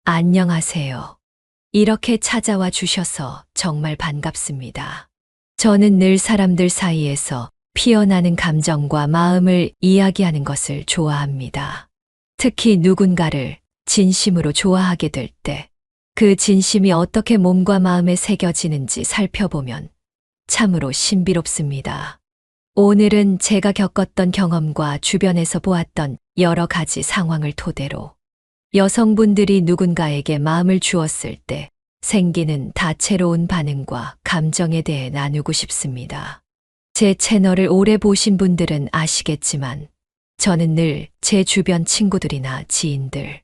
안녕하세요. 이렇게 찾아와 주셔서 정말 반갑습니다. 저는 늘 사람들 사이에서 피어나는 감정과 마음을 이야기하는 것을 좋아합니다. 특히 누군가를 진심으로 좋아하게 될 때, 그 진심이 어떻게 몸과 마음에 새겨지는지 살펴보면 참으로 신비롭습니다. 오늘은 제가 겪었던 경험과 주변에서 보았던 여러 가지 상황을 토대로 여성분들이 누군가에게 마음을 주었을 때 생기는 다채로운 반응과 감정에 대해 나누고 싶습니다. 제 채널을 오래 보신 분들은 아시겠지만 저는 늘 제 주변 친구들이나 지인들,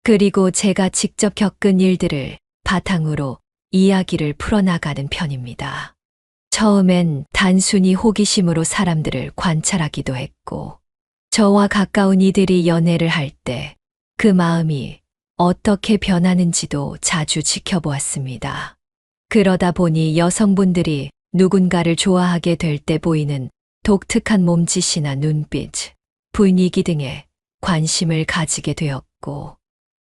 그리고 제가 직접 겪은 일들을 바탕으로 이야기를 풀어나가는 편입니다. 처음엔 단순히 호기심으로 사람들을 관찰하기도 했고, 저와 가까운 이들이 연애를 할 때 그 마음이 어떻게 변하는지도 자주 지켜보았습니다. 그러다 보니 여성분들이 누군가를 좋아하게 될 때 보이는 독특한 몸짓이나 눈빛, 분위기 등에 관심을 가지게 되었고,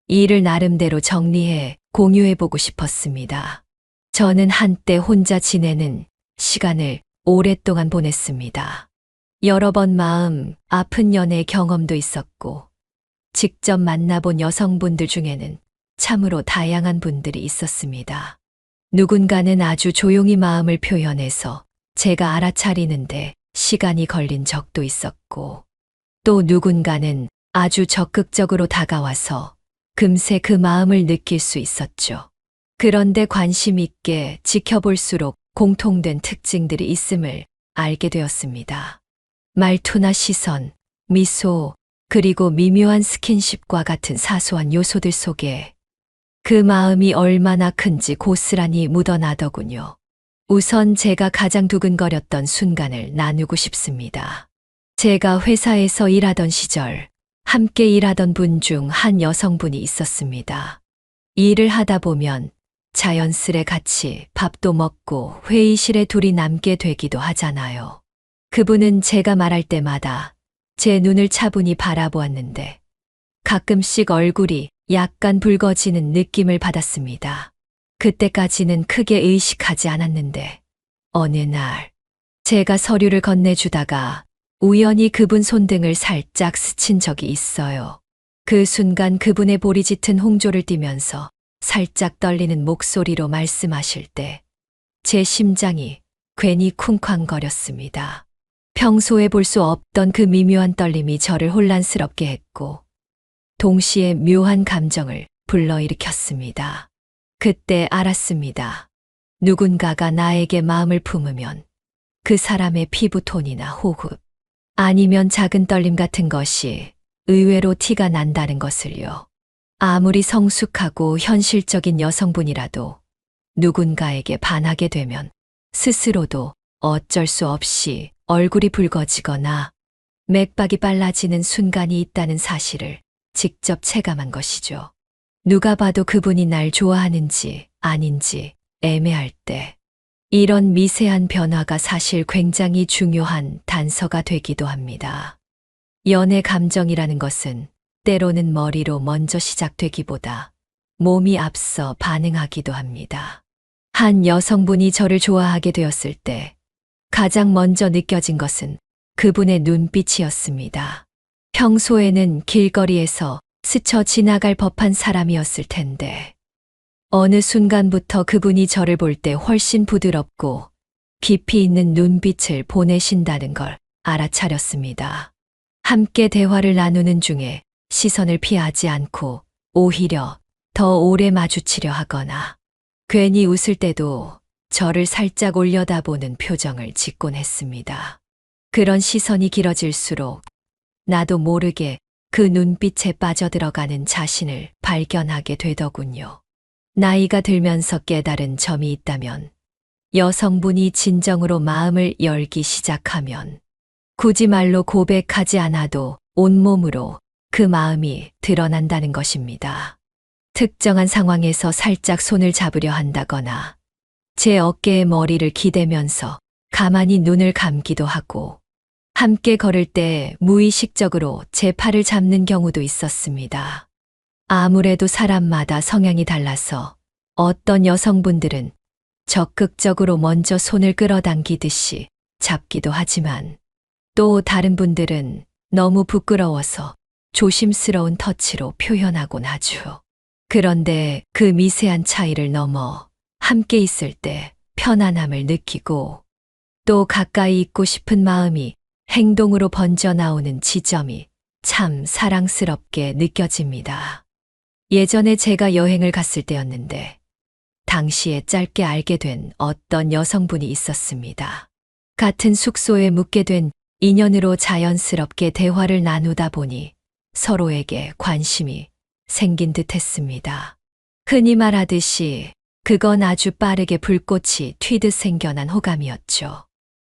이를 나름대로 정리해 공유해보고 싶었습니다. 저는 한때 혼자 지내는 시간을 오랫동안 보냈습니다. 여러 번 마음 아픈 연애 경험도 있었고, 직접 만나본 여성분들 중에는 참으로 다양한 분들이 있었습니다. 누군가는 아주 조용히 마음을 표현해서 제가 알아차리는데 시간이 걸린 적도 있었고, 또 누군가는 아주 적극적으로 다가와서 금세 그 마음을 느낄 수 있었죠. 그런데 관심 있게 지켜볼수록 공통된 특징들이 있음을 알게 되었습니다. 말투나 시선, 미소, 그리고 미묘한 스킨십과 같은 사소한 요소들 속에 그 마음이 얼마나 큰지 고스란히 묻어나더군요. 우선 제가 가장 두근거렸던 순간을 나누고 싶습니다. 제가 회사에서 일하던 시절 함께 일하던 분 중 한 여성분이 있었습니다. 일을 하다 보면 자연스레 같이 밥도 먹고 회의실에 둘이 남게 되기도 하잖아요. 그분은 제가 말할 때마다 제 눈을 차분히 바라보았는데 가끔씩 얼굴이 약간 붉어지는 느낌을 받았습니다. 그때까지는 크게 의식하지 않았는데 어느 날 제가 서류를 건네주다가 우연히 그분 손등을 살짝 스친 적이 있어요. 그 순간 그분의 보리 짙은 홍조를 띠면서 살짝 떨리는 목소리로 말씀하실 때 제 심장이 괜히 쿵쾅거렸습니다. 평소에 볼 수 없던 그 미묘한 떨림이 저를 혼란스럽게 했고, 동시에 묘한 감정을 불러일으켰습니다. 그때 알았습니다. 누군가가 나에게 마음을 품으면 그 사람의 피부톤이나 호흡, 아니면 작은 떨림 같은 것이 의외로 티가 난다는 것을요. 아무리 성숙하고 현실적인 여성분이라도 누군가에게 반하게 되면 스스로도 어쩔 수 없이 얼굴이 붉어지거나 맥박이 빨라지는 순간이 있다는 사실을 직접 체감한 것이죠. 누가 봐도 그분이 날 좋아하는지 아닌지 애매할 때 이런 미세한 변화가 사실 굉장히 중요한 단서가 되기도 합니다. 연애 감정이라는 것은 때로는 머리로 먼저 시작되기보다 몸이 앞서 반응하기도 합니다. 한 여성분이 저를 좋아하게 되었을 때 가장 먼저 느껴진 것은 그분의 눈빛이었습니다. 평소에는 길거리에서 스쳐 지나갈 법한 사람이었을 텐데 어느 순간부터 그분이 저를 볼 때 훨씬 부드럽고 깊이 있는 눈빛을 보내신다는 걸 알아차렸습니다. 함께 대화를 나누는 중에 시선을 피하지 않고 오히려 더 오래 마주치려 하거나 괜히 웃을 때도 저를 살짝 올려다보는 표정을 짓곤 했습니다. 그런 시선이 길어질수록 나도 모르게 그 눈빛에 빠져들어가는 자신을 발견하게 되더군요. 나이가 들면서 깨달은 점이 있다면 여성분이 진정으로 마음을 열기 시작하면 굳이 말로 고백하지 않아도 온몸으로 그 마음이 드러난다는 것입니다. 특정한 상황에서 살짝 손을 잡으려 한다거나 제 어깨에 머리를 기대면서 가만히 눈을 감기도 하고 함께 걸을 때 무의식적으로 제 팔을 잡는 경우도 있었습니다. 아무래도 사람마다 성향이 달라서 어떤 여성분들은 적극적으로 먼저 손을 끌어당기듯이 잡기도 하지만 또 다른 분들은 너무 부끄러워서 조심스러운 터치로 표현하곤 하죠. 그런데 그 미세한 차이를 넘어 함께 있을 때 편안함을 느끼고 또 가까이 있고 싶은 마음이 행동으로 번져 나오는 지점이 참 사랑스럽게 느껴집니다. 예전에 제가 여행을 갔을 때였는데 당시에 짧게 알게 된 어떤 여성분이 있었습니다. 같은 숙소에 묵게 된 인연으로 자연스럽게 대화를 나누다 보니 서로에게 관심이 생긴 듯 했습니다. 흔히 말하듯이 그건 아주 빠르게 불꽃이 튀듯 생겨난 호감이었죠.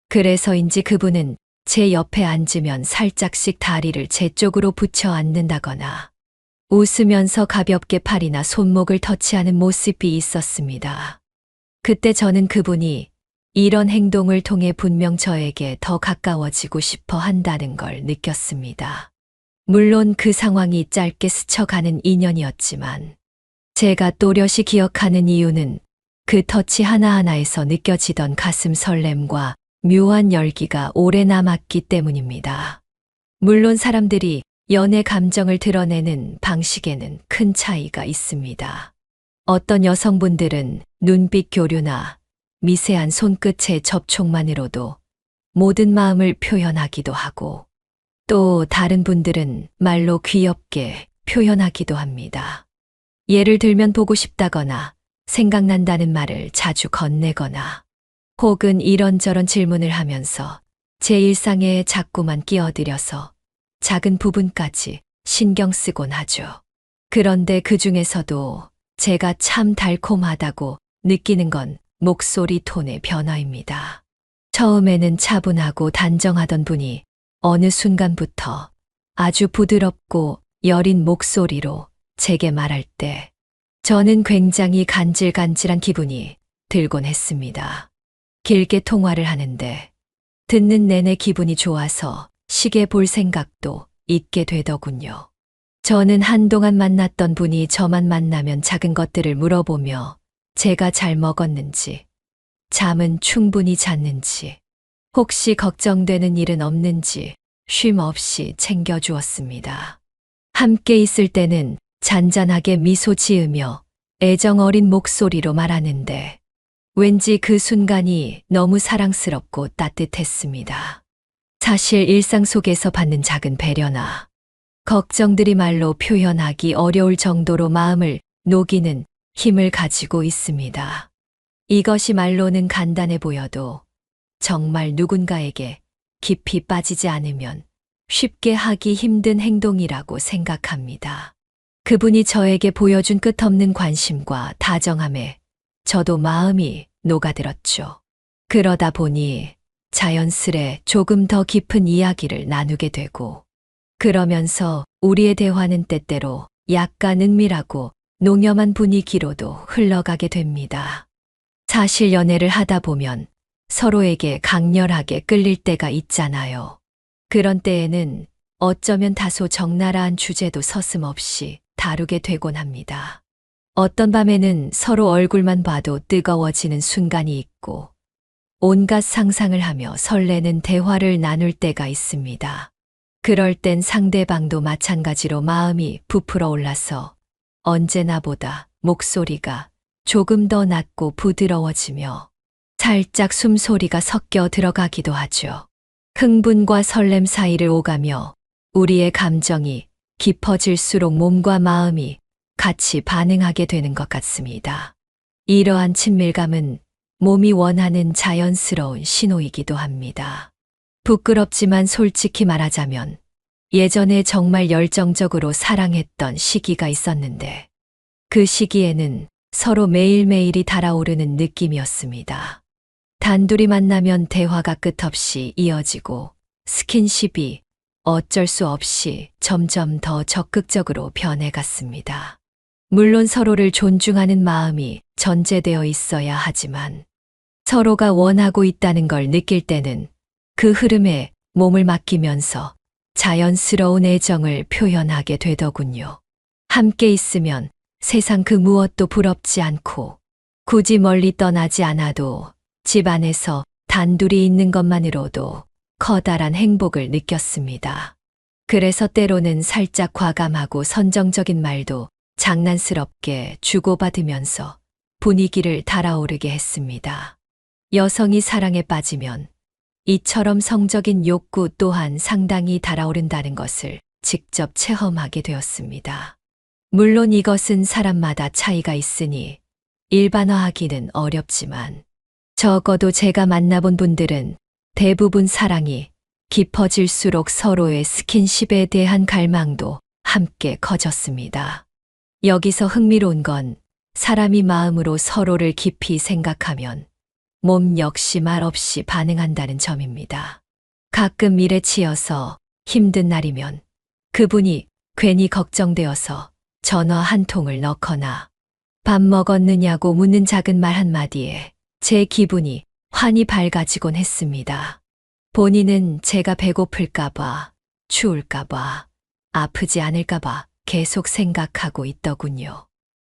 그래서인지 그분은 제 옆에 앉으면 살짝씩 다리를 제 쪽으로 붙여 앉는다거나 웃으면서 가볍게 팔이나 손목을 터치하는 모습이 있었습니다. 그때 저는 그분이 이런 행동을 통해 분명 저에게 더 가까워지고 싶어 한다는 걸 느꼈습니다. 물론 그 상황이 짧게 스쳐가는 인연이었지만 제가 또렷이 기억하는 이유는 그 터치 하나하나에서 느껴지던 가슴 설렘과 묘한 열기가 오래 남았기 때문입니다. 물론 사람들이 연애 감정을 드러내는 방식에는 큰 차이가 있습니다. 어떤 여성분들은 눈빛 교류나 미세한 손끝의 접촉만으로도 모든 마음을 표현하기도 하고 또 다른 분들은 말로 귀엽게 표현하기도 합니다. 예를 들면 보고 싶다거나 생각난다는 말을 자주 건네거나 혹은 이런저런 질문을 하면서 제 일상에 자꾸만 끼어들여서 작은 부분까지 신경 쓰곤 하죠. 그런데 그 중에서도 제가 참 달콤하다고 느끼는 건 목소리 톤의 변화입니다. 처음에는 차분하고 단정하던 분이 어느 순간부터 아주 부드럽고 여린 목소리로 제게 말할 때 저는 굉장히 간질간질한 기분이 들곤 했습니다. 길게 통화를 하는데 듣는 내내 기분이 좋아서 시계 볼 생각도 있게 되더군요. 저는 한동안 만났던 분이 저만 만나면 작은 것들을 물어보며 제가 잘 먹었는지, 잠은 충분히 잤는지, 혹시 걱정되는 일은 없는지 쉼 없이 챙겨주었습니다. 함께 있을 때는 잔잔하게 미소 지으며 애정 어린 목소리로 말하는데 왠지 그 순간이 너무 사랑스럽고 따뜻했습니다. 사실 일상 속에서 받는 작은 배려나 걱정들이 말로 표현하기 어려울 정도로 마음을 녹이는 힘을 가지고 있습니다. 이것이 말로는 간단해 보여도 정말 누군가에게 깊이 빠지지 않으면 쉽게 하기 힘든 행동이라고 생각합니다. 그분이 저에게 보여준 끝없는 관심과 다정함에 저도 마음이 녹아들었죠. 그러다 보니 자연스레 조금 더 깊은 이야기를 나누게 되고 그러면서 우리의 대화는 때때로 약간 은밀하고 농염한 분위기로도 흘러가게 됩니다. 사실 연애를 하다 보면 서로에게 강렬하게 끌릴 때가 있잖아요. 그런 때에는 어쩌면 다소 적나라한 주제도 서슴없이 다루게 되곤 합니다. 어떤 밤에는 서로 얼굴만 봐도 뜨거워지는 순간이 있고 온갖 상상을 하며 설레는 대화를 나눌 때가 있습니다. 그럴 땐 상대방도 마찬가지로 마음이 부풀어 올라서 언제나보다 목소리가 조금 더 낮고 부드러워지며 살짝 숨소리가 섞여 들어가기도 하죠. 흥분과 설렘 사이를 오가며 우리의 감정이 깊어질수록 몸과 마음이 같이 반응하게 되는 것 같습니다. 이러한 친밀감은 몸이 원하는 자연스러운 신호이기도 합니다. 부끄럽지만 솔직히 말하자면 예전에 정말 열정적으로 사랑했던 시기가 있었는데 그 시기에는 서로 매일매일이 달아오르는 느낌이었습니다. 단둘이 만나면 대화가 끝없이 이어지고 스킨십이 어쩔 수 없이 점점 더 적극적으로 변해갔습니다. 물론 서로를 존중하는 마음이 전제되어 있어야 하지만 서로가 원하고 있다는 걸 느낄 때는 그 흐름에 몸을 맡기면서 자연스러운 애정을 표현하게 되더군요. 함께 있으면 세상 그 무엇도 부럽지 않고 굳이 멀리 떠나지 않아도 집 안에서 단둘이 있는 것만으로도 커다란 행복을 느꼈습니다. 그래서 때로는 살짝 과감하고 선정적인 말도 장난스럽게 주고받으면서 분위기를 달아오르게 했습니다. 여성이 사랑에 빠지면 이처럼 성적인 욕구 또한 상당히 달아오른다는 것을 직접 체험하게 되었습니다. 물론 이것은 사람마다 차이가 있으니 일반화하기는 어렵지만 적어도 제가 만나본 분들은 대부분 사랑이 깊어질수록 서로의 스킨십에 대한 갈망도 함께 커졌습니다. 여기서 흥미로운 건 사람이 마음으로 서로를 깊이 생각하면 몸 역시 말없이 반응한다는 점입니다. 가끔 일에 치여서 힘든 날이면 그분이 괜히 걱정되어서 전화 한 통을 넣거나 밥 먹었느냐고 묻는 작은 말 한마디에 제 기분이 환히 밝아지곤 했습니다. 본인은 제가 배고플까봐, 추울까봐, 아프지 않을까봐 계속 생각하고 있더군요.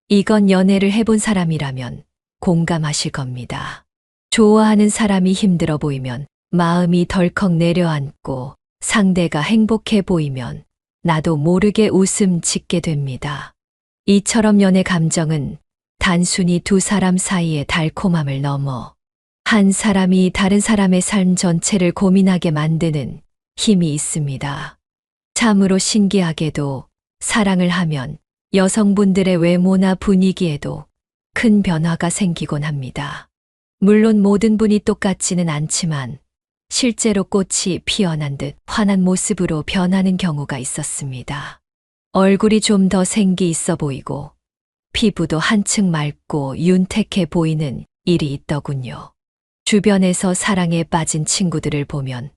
이건 연애를 해본 사람이라면 공감하실 겁니다. 좋아하는 사람이 힘들어 보이면 마음이 덜컥 내려앉고 상대가 행복해 보이면 나도 모르게 웃음 짓게 됩니다. 이처럼 연애 감정은 단순히 두 사람 사이의 달콤함을 넘어 한 사람이 다른 사람의 삶 전체를 고민하게 만드는 힘이 있습니다. 참으로 신기하게도 사랑을 하면 여성분들의 외모나 분위기에도 큰 변화가 생기곤 합니다. 물론 모든 분이 똑같지는 않지만 실제로 꽃이 피어난 듯 환한 모습으로 변하는 경우가 있었습니다. 얼굴이 좀 더 생기 있어 보이고 피부도 한층 맑고 윤택해 보이는 일이 있더군요. 주변에서 사랑에 빠진 친구들을 보면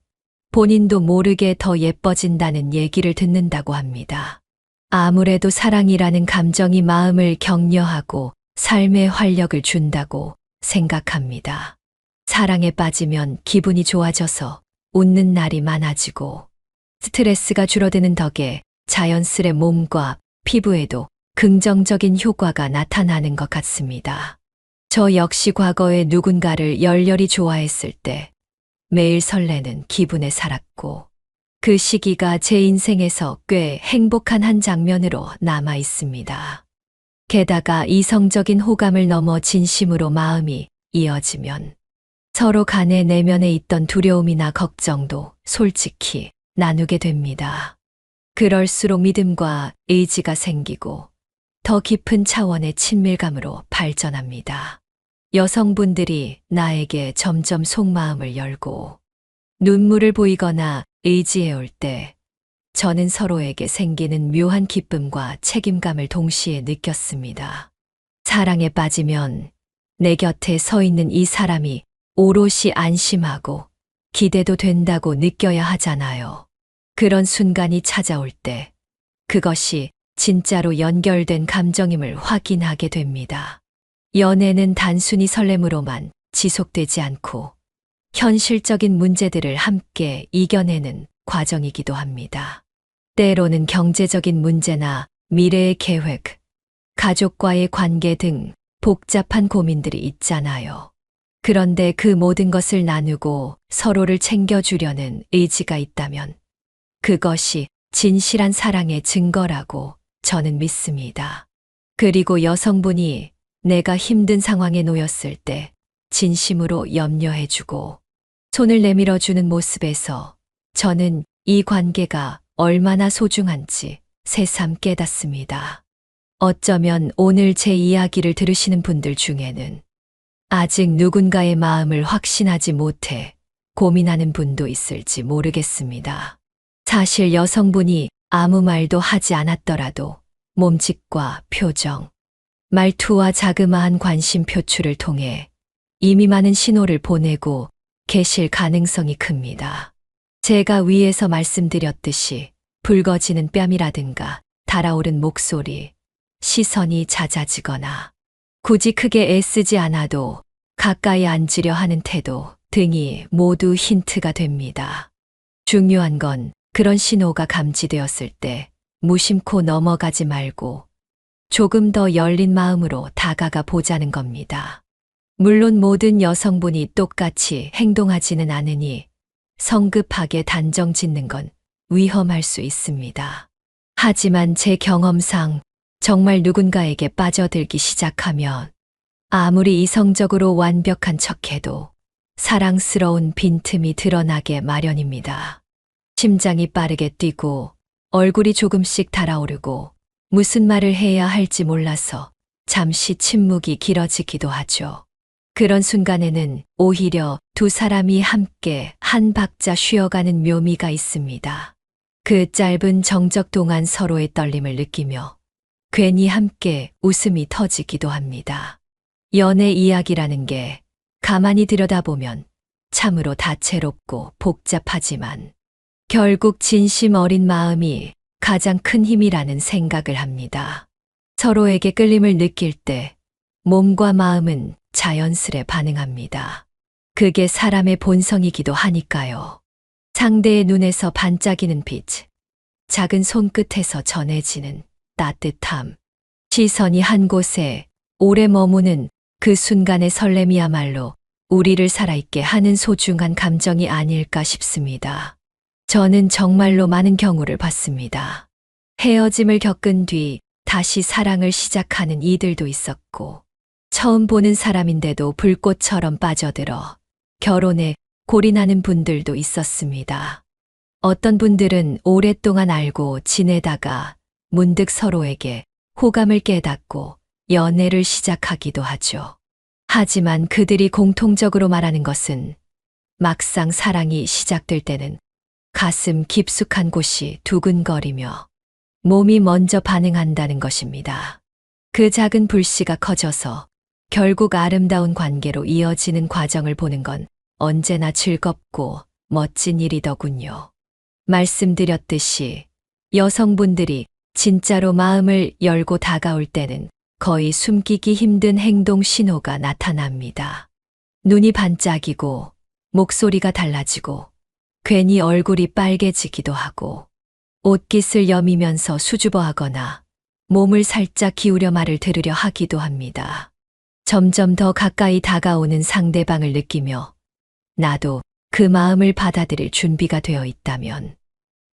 본인도 모르게 더 예뻐진다는 얘기를 듣는다고 합니다. 아무래도 사랑이라는 감정이 마음을 격려하고 삶에 활력을 준다고 생각합니다. 사랑에 빠지면 기분이 좋아져서 웃는 날이 많아지고 스트레스가 줄어드는 덕에 자연스레 몸과 피부에도 긍정적인 효과가 나타나는 것 같습니다. 저 역시 과거에 누군가를 열렬히 좋아했을 때 매일 설레는 기분에 살았고 그 시기가 제 인생에서 꽤 행복한 한 장면으로 남아 있습니다. 게다가 이성적인 호감을 넘어 진심으로 마음이 이어지면 서로 간의 내면에 있던 두려움이나 걱정도 솔직히 나누게 됩니다. 그럴수록 믿음과 의지가 생기고 더 깊은 차원의 친밀감으로 발전합니다. 여성분들이 나에게 점점 속마음을 열고 눈물을 보이거나 의지해 올 때 저는 서로에게 생기는 묘한 기쁨과 책임감을 동시에 느꼈습니다. 사랑에 빠지면 내 곁에 서 있는 이 사람이 오롯이 안심하고 기대도 된다고 느껴야 하잖아요. 그런 순간이 찾아올 때 그것이 진짜로 연결된 감정임을 확인하게 됩니다. 연애는 단순히 설렘으로만 지속되지 않고 현실적인 문제들을 함께 이겨내는 과정이기도 합니다. 때로는 경제적인 문제나 미래의 계획, 가족과의 관계 등 복잡한 고민들이 있잖아요. 그런데 그 모든 것을 나누고 서로를 챙겨주려는 의지가 있다면 그것이 진실한 사랑의 증거라고 저는 믿습니다. 그리고 여성분이 내가 힘든 상황에 놓였을 때 진심으로 염려해주고 손을 내밀어주는 모습에서 저는 이 관계가 얼마나 소중한지 새삼 깨닫습니다. 어쩌면 오늘 제 이야기를 들으시는 분들 중에는 아직 누군가의 마음을 확신하지 못해 고민하는 분도 있을지 모르겠습니다. 사실 여성분이 아무 말도 하지 않았더라도 몸짓과 표정, 말투와 자그마한 관심 표출을 통해 이미 많은 신호를 보내고 계실 가능성이 큽니다. 제가 위에서 말씀드렸듯이 붉어지는 뺨이라든가 달아오른 목소리, 시선이 잦아지거나 굳이 크게 애쓰지 않아도 가까이 앉으려 하는 태도 등이 모두 힌트가 됩니다. 중요한 건 그런 신호가 감지되었을 때 무심코 넘어가지 말고 조금 더 열린 마음으로 다가가 보자는 겁니다. 물론 모든 여성분이 똑같이 행동하지는 않으니 성급하게 단정 짓는 건 위험할 수 있습니다. 하지만 제 경험상 정말 누군가에게 빠져들기 시작하면 아무리 이성적으로 완벽한 척해도 사랑스러운 빈틈이 드러나게 마련입니다. 심장이 빠르게 뛰고 얼굴이 조금씩 달아오르고 무슨 말을 해야 할지 몰라서 잠시 침묵이 길어지기도 하죠. 그런 순간에는 오히려 두 사람이 함께 한 박자 쉬어가는 묘미가 있습니다. 그 짧은 정적 동안 서로의 떨림을 느끼며 괜히 함께 웃음이 터지기도 합니다. 연애 이야기라는 게 가만히 들여다보면 참으로 다채롭고 복잡하지만 결국 진심 어린 마음이 가장 큰 힘이라는 생각을 합니다. 서로에게 끌림을 느낄 때 몸과 마음은 자연스레 반응합니다. 그게 사람의 본성이기도 하니까요. 상대의 눈에서 반짝이는 빛, 작은 손끝에서 전해지는 따뜻함, 시선이 한 곳에 오래 머무는 그 순간의 설렘이야말로 우리를 살아있게 하는 소중한 감정이 아닐까 싶습니다. 저는 정말로 많은 경우를 봤습니다. 헤어짐을 겪은 뒤 다시 사랑을 시작하는 이들도 있었고, 처음 보는 사람인데도 불꽃처럼 빠져들어 결혼에 골인하는 분들도 있었습니다. 어떤 분들은 오랫동안 알고 지내다가 문득 서로에게 호감을 깨닫고 연애를 시작하기도 하죠. 하지만 그들이 공통적으로 말하는 것은 막상 사랑이 시작될 때는 가슴 깊숙한 곳이 두근거리며 몸이 먼저 반응한다는 것입니다. 그 작은 불씨가 커져서 결국 아름다운 관계로 이어지는 과정을 보는 건 언제나 즐겁고 멋진 일이더군요. 말씀드렸듯이 여성분들이 진짜로 마음을 열고 다가올 때는 거의 숨기기 힘든 행동 신호가 나타납니다. 눈이 반짝이고 목소리가 달라지고 괜히 얼굴이 빨개지기도 하고 옷깃을 여미면서 수줍어하거나 몸을 살짝 기울여 말을 들으려 하기도 합니다. 점점 더 가까이 다가오는 상대방을 느끼며 나도 그 마음을 받아들일 준비가 되어 있다면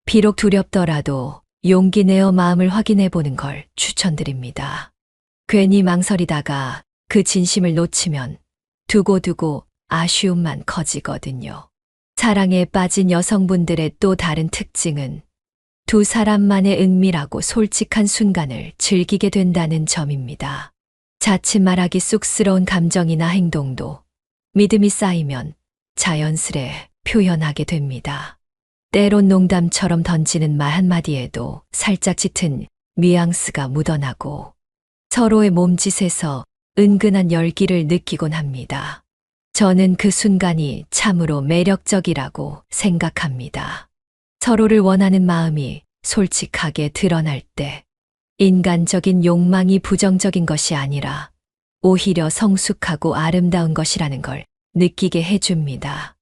비록 두렵더라도 용기 내어 마음을 확인해 보는 걸 추천드립니다. 괜히 망설이다가 그 진심을 놓치면 두고두고 아쉬움만 커지거든요. 사랑에 빠진 여성분들의 또 다른 특징은 두 사람만의 은밀하고 솔직한 순간을 즐기게 된다는 점입니다. 자칫 말하기 쑥스러운 감정이나 행동도 믿음이 쌓이면 자연스레 표현하게 됩니다. 때론 농담처럼 던지는 말 한마디에도 살짝 짙은 뉘앙스가 묻어나고 서로의 몸짓에서 은근한 열기를 느끼곤 합니다. 저는 그 순간이 참으로 매력적이라고 생각합니다. 서로를 원하는 마음이 솔직하게 드러날 때 인간적인 욕망이 부정적인 것이 아니라 오히려 성숙하고 아름다운 것이라는 걸 느끼게 해줍니다.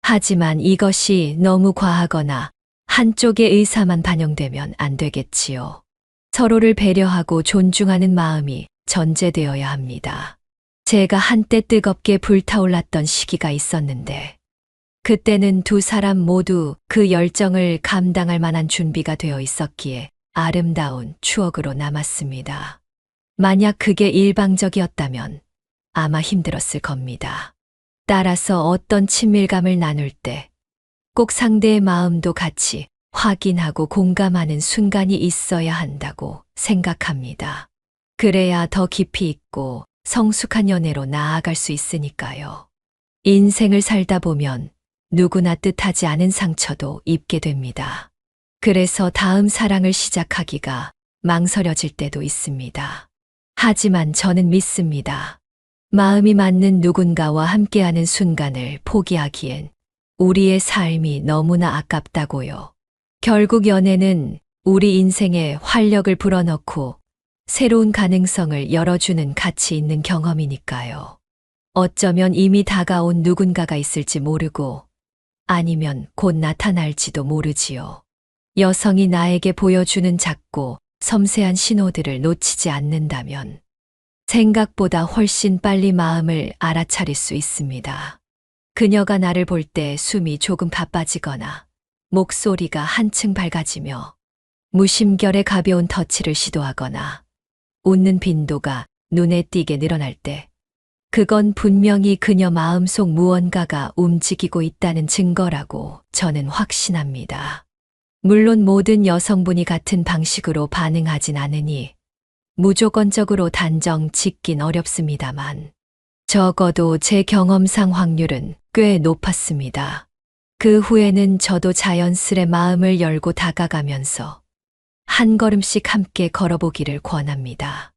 하지만 이것이 너무 과하거나 한쪽의 의사만 반영되면 안 되겠지요. 서로를 배려하고 존중하는 마음이 전제되어야 합니다. 제가 한때 뜨겁게 불타올랐던 시기가 있었는데 그때는 두 사람 모두 그 열정을 감당할 만한 준비가 되어 있었기에 아름다운 추억으로 남았습니다. 만약 그게 일방적이었다면 아마 힘들었을 겁니다. 따라서 어떤 친밀감을 나눌 때 꼭 상대의 마음도 같이 확인하고 공감하는 순간이 있어야 한다고 생각합니다. 그래야 더 깊이 있고 성숙한 연애로 나아갈 수 있으니까요. 인생을 살다 보면 누구나 뜻하지 않은 상처도 입게 됩니다. 그래서 다음 사랑을 시작하기가 망설여질 때도 있습니다. 하지만 저는 믿습니다. 마음이 맞는 누군가와 함께하는 순간을 포기하기엔 우리의 삶이 너무나 아깝다고요. 결국 연애는 우리 인생에 활력을 불어넣고 새로운 가능성을 열어주는 가치 있는 경험이니까요. 어쩌면 이미 다가온 누군가가 있을지 모르고 아니면 곧 나타날지도 모르지요. 여성이 나에게 보여주는 작고 섬세한 신호들을 놓치지 않는다면 생각보다 훨씬 빨리 마음을 알아차릴 수 있습니다. 그녀가 나를 볼 때 숨이 조금 바빠지거나 목소리가 한층 밝아지며 무심결에 가벼운 터치를 시도하거나 웃는 빈도가 눈에 띄게 늘어날 때 그건 분명히 그녀 마음속 무언가가 움직이고 있다는 증거라고 저는 확신합니다. 물론 모든 여성분이 같은 방식으로 반응하진 않으니 무조건적으로 단정 짓긴 어렵습니다만 적어도 제 경험상 확률은 꽤 높았습니다. 그 후에는 저도 자연스레 마음을 열고 다가가면서 한 걸음씩 함께 걸어보기를 권합니다.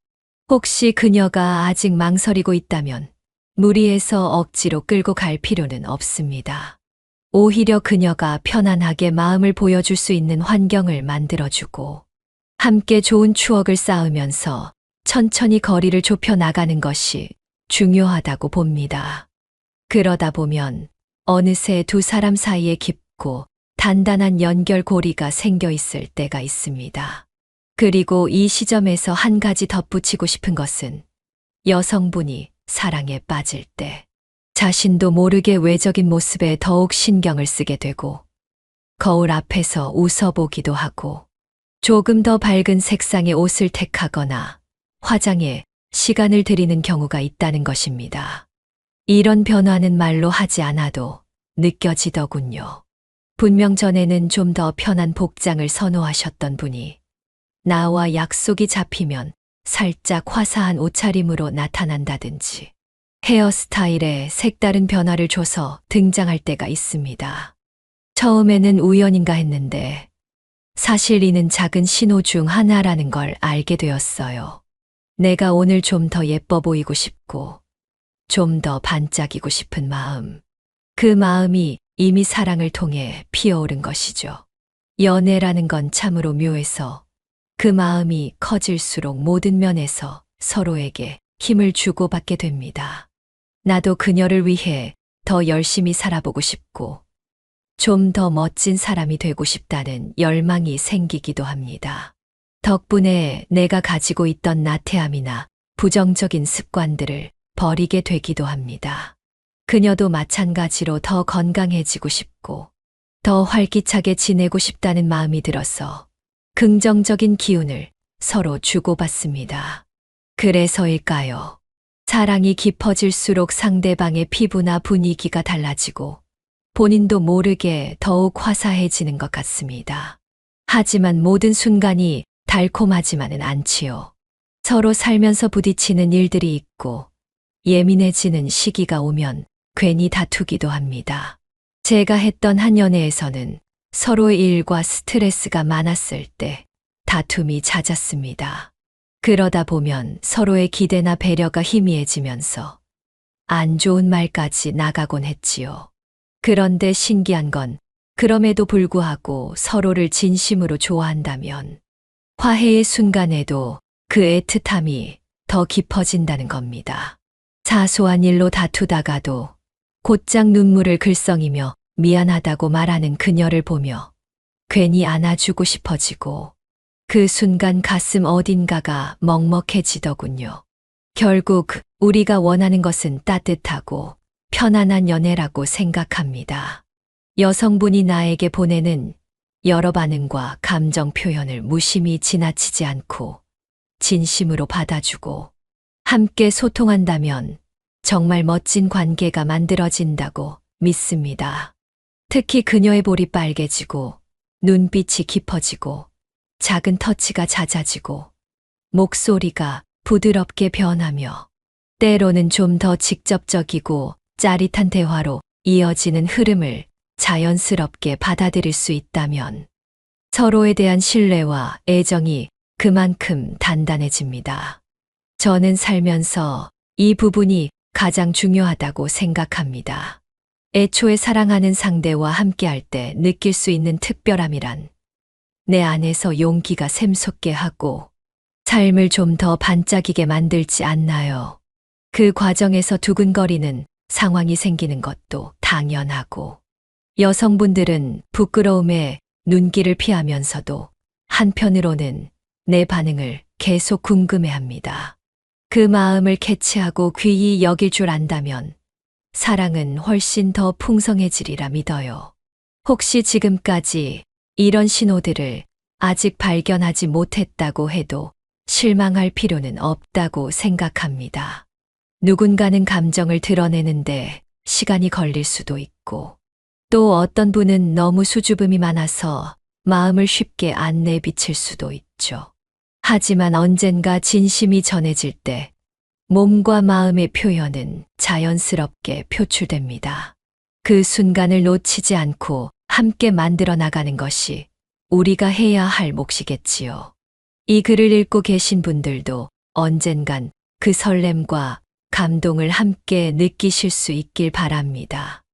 혹시 그녀가 아직 망설이고 있다면 무리해서 억지로 끌고 갈 필요는 없습니다. 오히려 그녀가 편안하게 마음을 보여줄 수 있는 환경을 만들어주고 함께 좋은 추억을 쌓으면서 천천히 거리를 좁혀 나가는 것이 중요하다고 봅니다. 그러다 보면 어느새 두 사람 사이에 깊고 단단한 연결고리가 생겨 있을 때가 있습니다. 그리고 이 시점에서 한 가지 덧붙이고 싶은 것은 여성분이 사랑에 빠질 때 자신도 모르게 외적인 모습에 더욱 신경을 쓰게 되고 거울 앞에서 웃어보기도 하고 조금 더 밝은 색상의 옷을 택하거나 화장에 시간을 들이는 경우가 있다는 것입니다. 이런 변화는 말로 하지 않아도 느껴지더군요. 분명 전에는 좀 더 편한 복장을 선호하셨던 분이 나와 약속이 잡히면 살짝 화사한 옷차림으로 나타난다든지 헤어스타일에 색다른 변화를 줘서 등장할 때가 있습니다. 처음에는 우연인가 했는데 사실 이는 작은 신호 중 하나라는 걸 알게 되었어요. 내가 오늘 좀 더 예뻐 보이고 싶고 좀 더 반짝이고 싶은 마음. 그 마음이 이미 사랑을 통해 피어오른 것이죠. 연애라는 건 참으로 묘해서 그 마음이 커질수록 모든 면에서 서로에게 힘을 주고받게 됩니다. 나도 그녀를 위해 더 열심히 살아보고 싶고 좀 더 멋진 사람이 되고 싶다는 열망이 생기기도 합니다. 덕분에 내가 가지고 있던 나태함이나 부정적인 습관들을 버리게 되기도 합니다. 그녀도 마찬가지로 더 건강해지고 싶고 더 활기차게 지내고 싶다는 마음이 들어서 긍정적인 기운을 서로 주고받습니다. 그래서일까요? 사랑이 깊어질수록 상대방의 피부나 분위기가 달라지고 본인도 모르게 더욱 화사해지는 것 같습니다. 하지만 모든 순간이 달콤하지만은 않지요. 서로 살면서 부딪히는 일들이 있고 예민해지는 시기가 오면 괜히 다투기도 합니다. 제가 했던 한 연애에서는 서로의 일과 스트레스가 많았을 때 다툼이 잦았습니다. 그러다 보면 서로의 기대나 배려가 희미해지면서 안 좋은 말까지 나가곤 했지요. 그런데 신기한 건 그럼에도 불구하고 서로를 진심으로 좋아한다면 화해의 순간에도 그 애틋함이 더 깊어진다는 겁니다. 사소한 일로 다투다가도 곧장 눈물을 글썽이며 미안하다고 말하는 그녀를 보며 괜히 안아주고 싶어지고 그 순간 가슴 어딘가가 먹먹해지더군요. 결국 우리가 원하는 것은 따뜻하고 편안한 연애라고 생각합니다. 여성분이 나에게 보내는 여러 반응과 감정 표현을 무심히 지나치지 않고 진심으로 받아주고 함께 소통한다면 정말 멋진 관계가 만들어진다고 믿습니다. 특히 그녀의 볼이 빨개지고 눈빛이 깊어지고 작은 터치가 잦아지고 목소리가 부드럽게 변하며 때로는 좀 더 직접적이고 짜릿한 대화로 이어지는 흐름을 자연스럽게 받아들일 수 있다면 서로에 대한 신뢰와 애정이 그만큼 단단해집니다. 저는 살면서 이 부분이 가장 중요하다고 생각합니다. 애초에 사랑하는 상대와 함께할 때 느낄 수 있는 특별함이란 내 안에서 용기가 샘솟게 하고 삶을 좀 더 반짝이게 만들지 않나요? 그 과정에서 두근거리는 상황이 생기는 것도 당연하고 여성분들은 부끄러움에 눈길을 피하면서도 한편으로는 내 반응을 계속 궁금해 합니다. 그 마음을 캐치하고 귀히 여길 줄 안다면 사랑은 훨씬 더 풍성해지리라 믿어요. 혹시 지금까지 이런 신호들을 아직 발견하지 못했다고 해도 실망할 필요는 없다고 생각합니다. 누군가는 감정을 드러내는데 시간이 걸릴 수도 있고, 또 어떤 분은 너무 수줍음이 많아서 마음을 쉽게 안 내비칠 수도 있죠. 하지만 언젠가 진심이 전해질 때 몸과 마음의 표현은 자연스럽게 표출됩니다. 그 순간을 놓치지 않고 함께 만들어 나가는 것이 우리가 해야 할 몫이겠지요. 이 글을 읽고 계신 분들도 언젠간 그 설렘과 감동을 함께 느끼실 수 있길 바랍니다.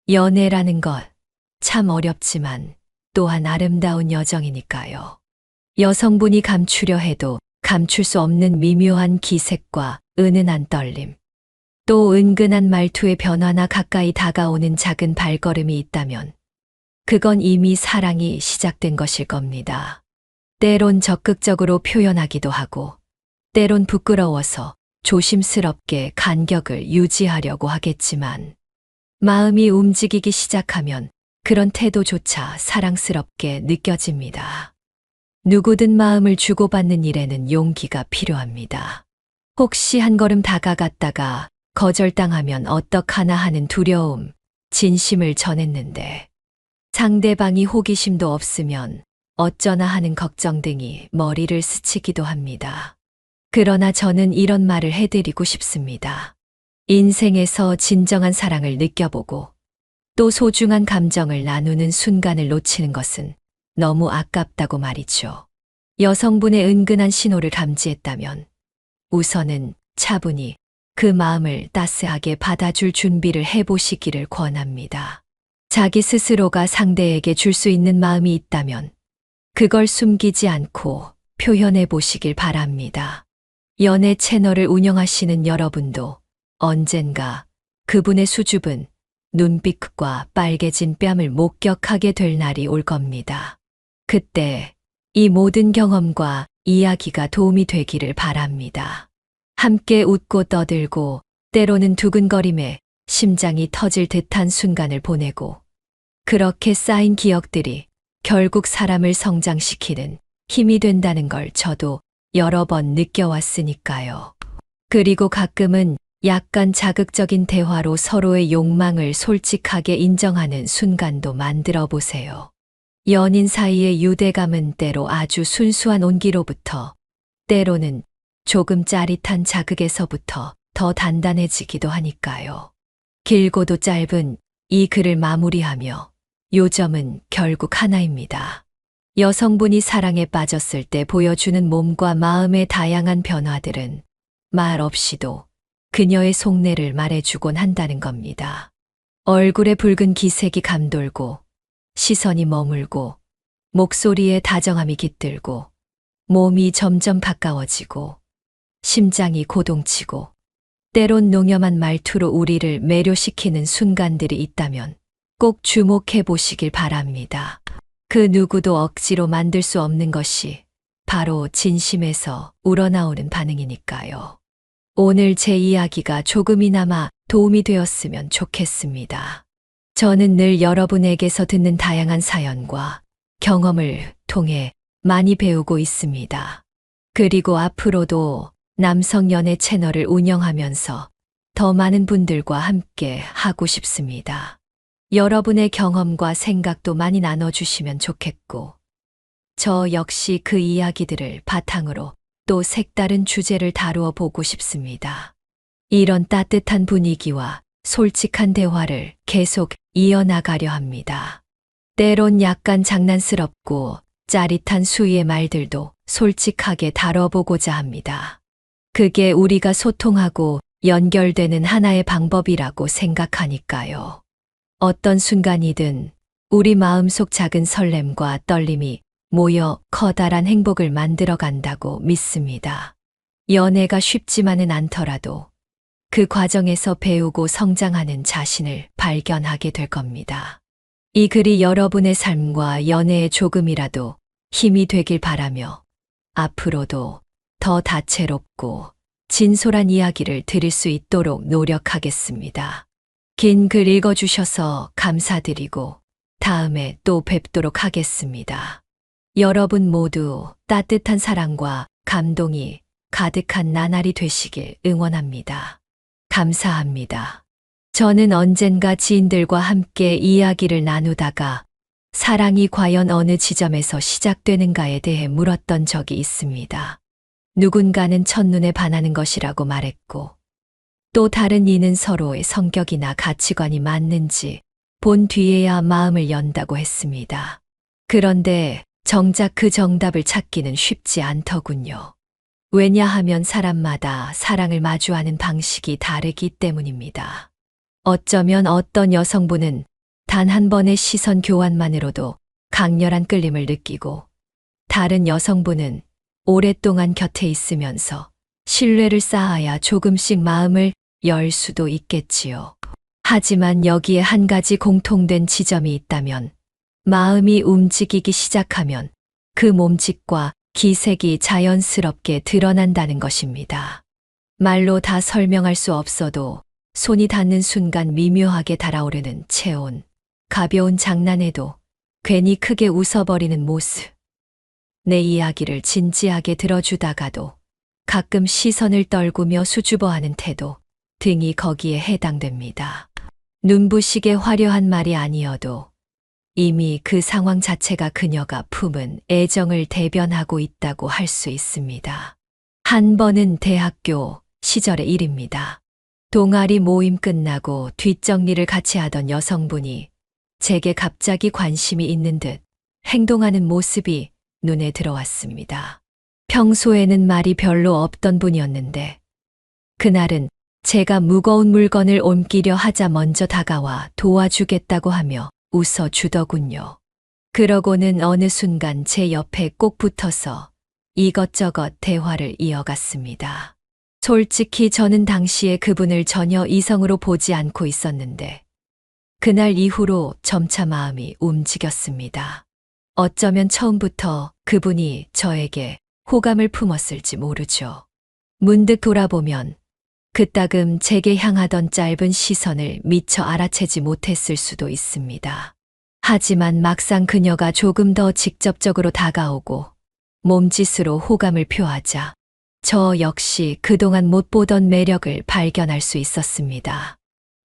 연애라는 것 참 어렵지만 또한 아름다운 여정이니까요. 여성분이 감추려 해도 감출 수 없는 미묘한 기색과 은은한 떨림, 또 은근한 말투의 변화나 가까이 다가오는 작은 발걸음이 있다면 그건 이미 사랑이 시작된 것일 겁니다. 때론 적극적으로 표현하기도 하고, 때론 부끄러워서 조심스럽게 간격을 유지하려고 하겠지만, 마음이 움직이기 시작하면 그런 태도조차 사랑스럽게 느껴집니다. 누구든 마음을 주고받는 일에는 용기가 필요합니다. 혹시 한 걸음 다가갔다가 거절당하면 어떡하나 하는 두려움, 진심을 전했는데 상대방이 호기심도 없으면 어쩌나 하는 걱정 등이 머리를 스치기도 합니다. 그러나 저는 이런 말을 해드리고 싶습니다. 인생에서 진정한 사랑을 느껴보고 또 소중한 감정을 나누는 순간을 놓치는 것은 너무 아깝다고 말이죠. 여성분의 은근한 신호를 감지했다면 우선은 차분히 그 마음을 따스하게 받아줄 준비를 해보시기를 권합니다. 자기 스스로가 상대에게 줄 수 있는 마음이 있다면 그걸 숨기지 않고 표현해 보시길 바랍니다. 연애 채널을 운영하시는 여러분도 언젠가 그분의 수줍은 눈빛과 빨개진 뺨을 목격하게 될 날이 올 겁니다. 그때 이 모든 경험과 이야기가 도움이 되기를 바랍니다. 함께 웃고 떠들고 때로는 두근거림에 심장이 터질 듯한 순간을 보내고, 그렇게 쌓인 기억들이 결국 사람을 성장시키는 힘이 된다는 걸 저도 여러 번 느껴왔으니까요. 그리고 가끔은 약간 자극적인 대화로 서로의 욕망을 솔직하게 인정하는 순간도 만들어 보세요. 연인 사이의 유대감은 때로 아주 순수한 온기로부터, 때로는 조금 짜릿한 자극에서부터 더 단단해지기도 하니까요. 길고도 짧은 이 글을 마무리하며 요점은 결국 하나입니다. 여성분이 사랑에 빠졌을 때 보여주는 몸과 마음의 다양한 변화들은 말 없이도 그녀의 속내를 말해주곤 한다는 겁니다. 얼굴에 붉은 기색이 감돌고, 시선이 머물고, 목소리에 다정함이 깃들고, 몸이 점점 가까워지고, 심장이 고동치고, 때론 농염한 말투로 우리를 매료시키는 순간들이 있다면 꼭 주목해 보시길 바랍니다. 그 누구도 억지로 만들 수 없는 것이 바로 진심에서 우러나오는 반응이니까요. 오늘 제 이야기가 조금이나마 도움이 되었으면 좋겠습니다. 저는 늘 여러분에게서 듣는 다양한 사연과 경험을 통해 많이 배우고 있습니다. 그리고 앞으로도 남성 연애 채널을 운영하면서 더 많은 분들과 함께 하고 싶습니다. 여러분의 경험과 생각도 많이 나눠주시면 좋겠고, 저 역시 그 이야기들을 바탕으로 또 색다른 주제를 다루어 보고 싶습니다. 이런 따뜻한 분위기와 솔직한 대화를 계속 이어나가려 합니다. 때론 약간 장난스럽고 짜릿한 수위의 말들도 솔직하게 다뤄보고자 합니다. 그게 우리가 소통하고 연결되는 하나의 방법이라고 생각하니까요. 어떤 순간이든 우리 마음속 작은 설렘과 떨림이 모여 커다란 행복을 만들어 간다고 믿습니다. 연애가 쉽지만은 않더라도 그 과정에서 배우고 성장하는 자신을 발견하게 될 겁니다. 이 글이 여러분의 삶과 연애에 조금이라도 힘이 되길 바라며 앞으로도 더 다채롭고 진솔한 이야기를 드릴 수 있도록 노력하겠습니다. 긴 글 읽어주셔서 감사드리고 다음에 또 뵙도록 하겠습니다. 여러분 모두 따뜻한 사랑과 감동이 가득한 나날이 되시길 응원합니다. 감사합니다. 저는 언젠가 지인들과 함께 이야기를 나누다가 사랑이 과연 어느 지점에서 시작되는가에 대해 물었던 적이 있습니다. 누군가는 첫눈에 반하는 것이라고 말했고, 또 다른 이는 서로의 성격이나 가치관이 맞는지 본 뒤에야 마음을 연다고 했습니다. 그런데 정작 그 정답을 찾기는 쉽지 않더군요. 왜냐하면 사람마다 사랑을 마주하는 방식이 다르기 때문입니다. 어쩌면 어떤 여성분은 단 한 번의 시선 교환만으로도 강렬한 끌림을 느끼고, 다른 여성분은 오랫동안 곁에 있으면서 신뢰를 쌓아야 조금씩 마음을 열 수도 있겠지요. 하지만 여기에 한 가지 공통된 지점이 있다면, 마음이 움직이기 시작하면 그 몸짓과 기색이 자연스럽게 드러난다는 것입니다. 말로 다 설명할 수 없어도 손이 닿는 순간 미묘하게 달아오르는 체온, 가벼운 장난에도 괜히 크게 웃어버리는 모습. 내 이야기를 진지하게 들어주다가도 가끔 시선을 떨구며 수줍어하는 태도 등이 거기에 해당됩니다. 눈부시게 화려한 말이 아니어도 이미 그 상황 자체가 그녀가 품은 애정을 대변하고 있다고 할 수 있습니다. 한 번은 대학교 시절의 일입니다. 동아리 모임 끝나고 뒷정리를 같이 하던 여성분이 제게 갑자기 관심이 있는 듯 행동하는 모습이 눈에 들어왔습니다. 평소에는 말이 별로 없던 분이었는데 그날은 제가 무거운 물건을 옮기려 하자 먼저 다가와 도와주겠다고 하며 웃어주더군요. 그러고는 어느 순간 제 옆에 꼭 붙어서 이것저것 대화를 이어갔습니다. 솔직히 저는 당시에 그분을 전혀 이성으로 보지 않고 있었는데 그날 이후로 점차 마음이 움직였습니다. 어쩌면 처음부터 그분이 저에게 호감을 품었을지 모르죠. 문득 돌아보면 그따금 제게 향하던 짧은 시선을 미처 알아채지 못했을 수도 있습니다. 하지만 막상 그녀가 조금 더 직접적으로 다가오고 몸짓으로 호감을 표하자 저 역시 그동안 못 보던 매력을 발견할 수 있었습니다.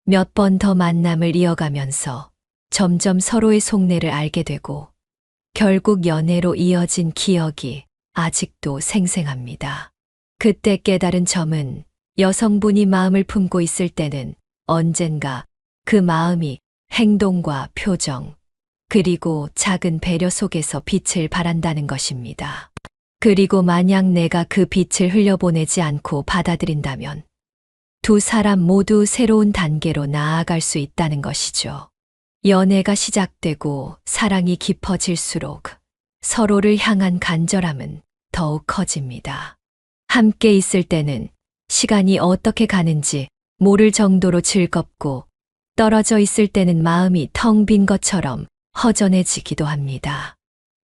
몇 번 더 만남을 이어가면서 점점 서로의 속내를 알게 되고 결국 연애로 이어진 기억이 아직도 생생합니다. 그때 깨달은 점은 여성분이 마음을 품고 있을 때는 언젠가 그 마음이 행동과 표정, 그리고 작은 배려 속에서 빛을 발한다는 것입니다. 그리고 만약 내가 그 빛을 흘려보내지 않고 받아들인다면 두 사람 모두 새로운 단계로 나아갈 수 있다는 것이죠. 연애가 시작되고 사랑이 깊어질수록 서로를 향한 간절함은 더욱 커집니다. 함께 있을 때는 시간이 어떻게 가는지 모를 정도로 즐겁고 떨어져 있을 때는 마음이 텅 빈 것처럼 허전해지기도 합니다.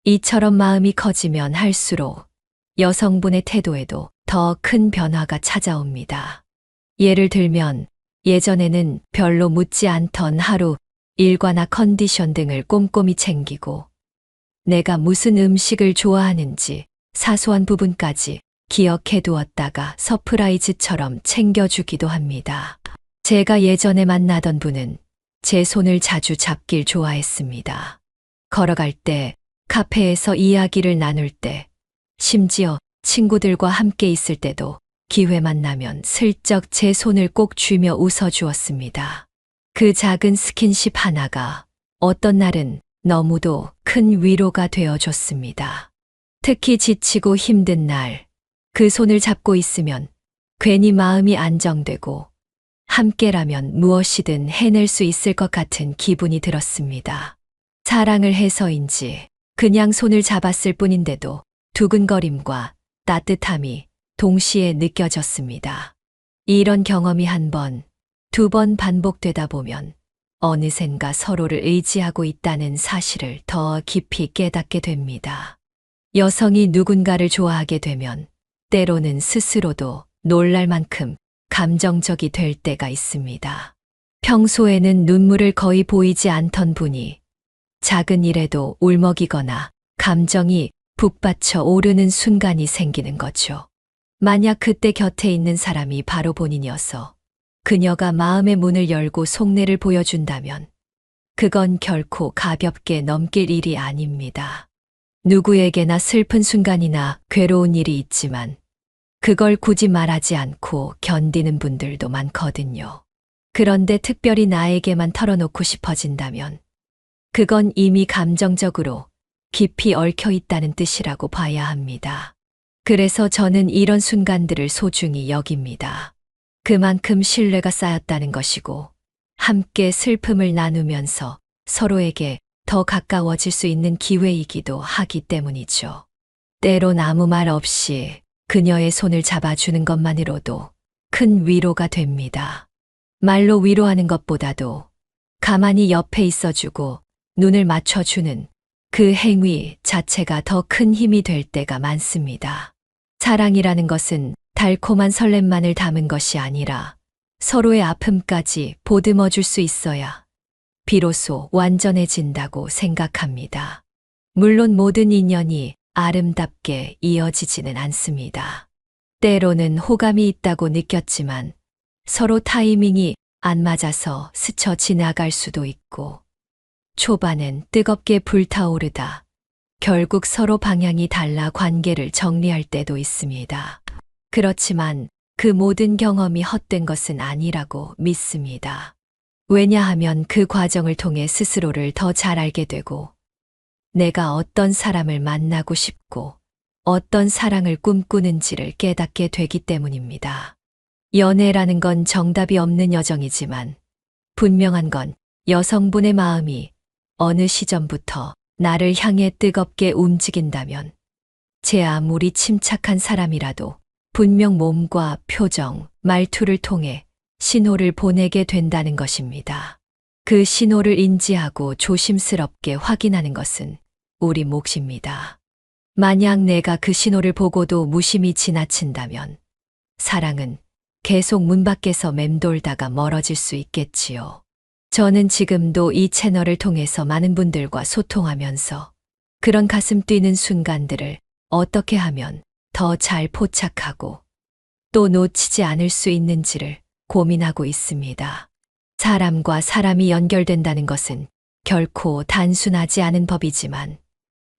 이처럼 마음이 커지면 할수록 여성분의 태도에도 더 큰 변화가 찾아옵니다. 예를 들면 예전에는 별로 묻지 않던 하루 일과나 컨디션 등을 꼼꼼히 챙기고 내가 무슨 음식을 좋아하는지 사소한 부분까지 기억해 두었다가 서프라이즈처럼 챙겨주기도 합니다. 제가 예전에 만나던 분은 제 손을 자주 잡길 좋아했습니다. 걸어갈 때, 카페에서 이야기를 나눌 때, 심지어 친구들과 함께 있을 때도 기회만 나면 슬쩍 제 손을 꼭 쥐며 웃어주었습니다. 그 작은 스킨십 하나가 어떤 날은 너무도 큰 위로가 되어줬습니다. 특히 지치고 힘든 날, 그 손을 잡고 있으면 괜히 마음이 안정되고 함께라면 무엇이든 해낼 수 있을 것 같은 기분이 들었습니다. 사랑을 해서인지 그냥 손을 잡았을 뿐인데도 두근거림과 따뜻함이 동시에 느껴졌습니다. 이런 경험이 한 번, 두 번 반복되다 보면 어느샌가 서로를 의지하고 있다는 사실을 더 깊이 깨닫게 됩니다. 여성이 누군가를 좋아하게 되면 때로는 스스로도 놀랄 만큼 감정적이 될 때가 있습니다. 평소에는 눈물을 거의 보이지 않던 분이 작은 일에도 울먹이거나 감정이 북받쳐 오르는 순간이 생기는 거죠. 만약 그때 곁에 있는 사람이 바로 본인이어서 그녀가 마음의 문을 열고 속내를 보여준다면 그건 결코 가볍게 넘길 일이 아닙니다. 누구에게나 슬픈 순간이나 괴로운 일이 있지만 그걸 굳이 말하지 않고 견디는 분들도 많거든요. 그런데 특별히 나에게만 털어놓고 싶어진다면 그건 이미 감정적으로 깊이 얽혀 있다는 뜻이라고 봐야 합니다. 그래서 저는 이런 순간들을 소중히 여깁니다. 그만큼 신뢰가 쌓였다는 것이고 함께 슬픔을 나누면서 서로에게 더 가까워질 수 있는 기회이기도 하기 때문이죠. 때론 아무 말 없이 그녀의 손을 잡아주는 것만으로도 큰 위로가 됩니다. 말로 위로하는 것보다도 가만히 옆에 있어주고 눈을 맞춰주는 그 행위 자체가 더 큰 힘이 될 때가 많습니다. 사랑이라는 것은 달콤한 설렘만을 담은 것이 아니라 서로의 아픔까지 보듬어 줄 수 있어야 비로소 완전해진다고 생각합니다. 물론 모든 인연이 아름답게 이어지지는 않습니다. 때로는 호감이 있다고 느꼈지만 서로 타이밍이 안 맞아서 스쳐 지나갈 수도 있고 초반엔 뜨겁게 불타오르다 결국 서로 방향이 달라 관계를 정리할 때도 있습니다. 그렇지만 그 모든 경험이 헛된 것은 아니라고 믿습니다. 왜냐하면 그 과정을 통해 스스로를 더 잘 알게 되고 내가 어떤 사람을 만나고 싶고 어떤 사랑을 꿈꾸는지를 깨닫게 되기 때문입니다. 연애라는 건 정답이 없는 여정이지만 분명한 건 여성분의 마음이 어느 시점부터 나를 향해 뜨겁게 움직인다면 제 아무리 침착한 사람이라도 분명 몸과 표정, 말투를 통해 신호를 보내게 된다는 것입니다. 그 신호를 인지하고 조심스럽게 확인하는 것은 우리 몫입니다. 만약 내가 그 신호를 보고도 무심히 지나친다면 사랑은 계속 문 밖에서 맴돌다가 멀어질 수 있겠지요. 저는 지금도 이 채널을 통해서 많은 분들과 소통하면서 그런 가슴 뛰는 순간들을 어떻게 하면 더 잘 포착하고 또 놓치지 않을 수 있는지를 고민하고 있습니다. 사람과 사람이 연결된다는 것은 결코 단순하지 않은 법이지만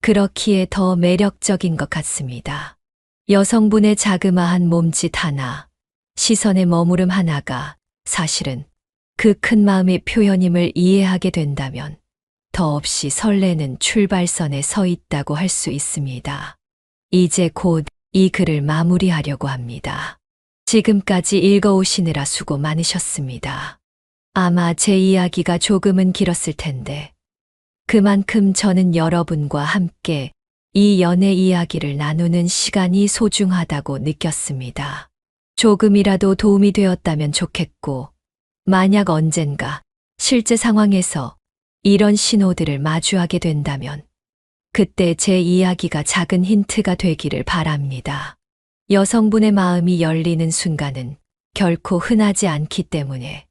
그렇기에 더 매력적인 것 같습니다. 여성분의 자그마한 몸짓 하나, 시선의 머무름 하나가 사실은 그 큰 마음의 표현임을 이해하게 된다면 더없이 설레는 출발선에 서 있다고 할 수 있습니다. 이제 곧 이 글을 마무리하려고 합니다. 지금까지 읽어오시느라 수고 많으셨습니다. 아마 제 이야기가 조금은 길었을 텐데 그만큼 저는 여러분과 함께 이 연애 이야기를 나누는 시간이 소중하다고 느꼈습니다. 조금이라도 도움이 되었다면 좋겠고 만약 언젠가 실제 상황에서 이런 신호들을 마주하게 된다면 그때 제 이야기가 작은 힌트가 되기를 바랍니다. 여성분의 마음이 열리는 순간은 결코 흔하지 않기 때문에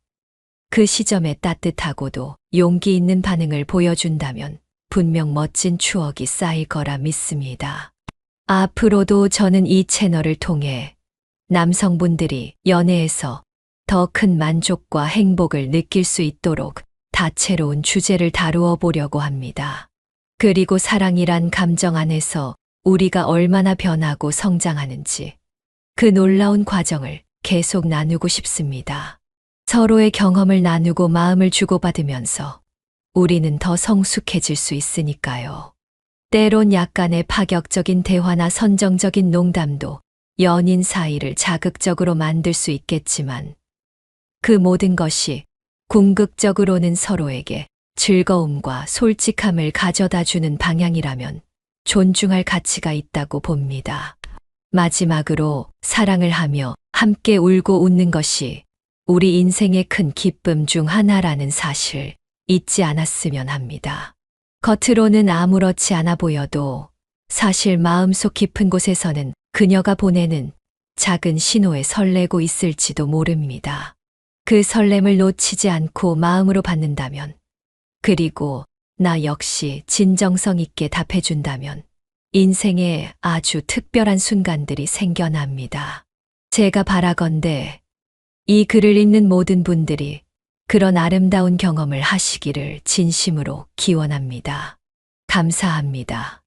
그 시점에 따뜻하고도 용기 있는 반응을 보여준다면 분명 멋진 추억이 쌓일 거라 믿습니다. 앞으로도 저는 이 채널을 통해 남성분들이 연애에서 더 큰 만족과 행복을 느낄 수 있도록 다채로운 주제를 다루어 보려고 합니다. 그리고 사랑이란 감정 안에서 우리가 얼마나 변하고 성장하는지 그 놀라운 과정을 계속 나누고 싶습니다. 서로의 경험을 나누고 마음을 주고받으면서 우리는 더 성숙해질 수 있으니까요. 때론 약간의 파격적인 대화나 선정적인 농담도 연인 사이를 자극적으로 만들 수 있겠지만 그 모든 것이 궁극적으로는 서로에게 즐거움과 솔직함을 가져다 주는 방향이라면 존중할 가치가 있다고 봅니다. 마지막으로 사랑을 하며 함께 울고 웃는 것이 우리 인생의 큰 기쁨 중 하나라는 사실 잊지 않았으면 합니다. 겉으로는 아무렇지 않아 보여도 사실 마음속 깊은 곳에서는 그녀가 보내는 작은 신호에 설레고 있을지도 모릅니다. 그 설렘을 놓치지 않고 마음으로 받는다면, 그리고 나 역시 진정성 있게 답해준다면, 인생에 아주 특별한 순간들이 생겨납니다. 제가 바라건대 이 글을 읽는 모든 분들이 그런 아름다운 경험을 하시기를 진심으로 기원합니다. 감사합니다.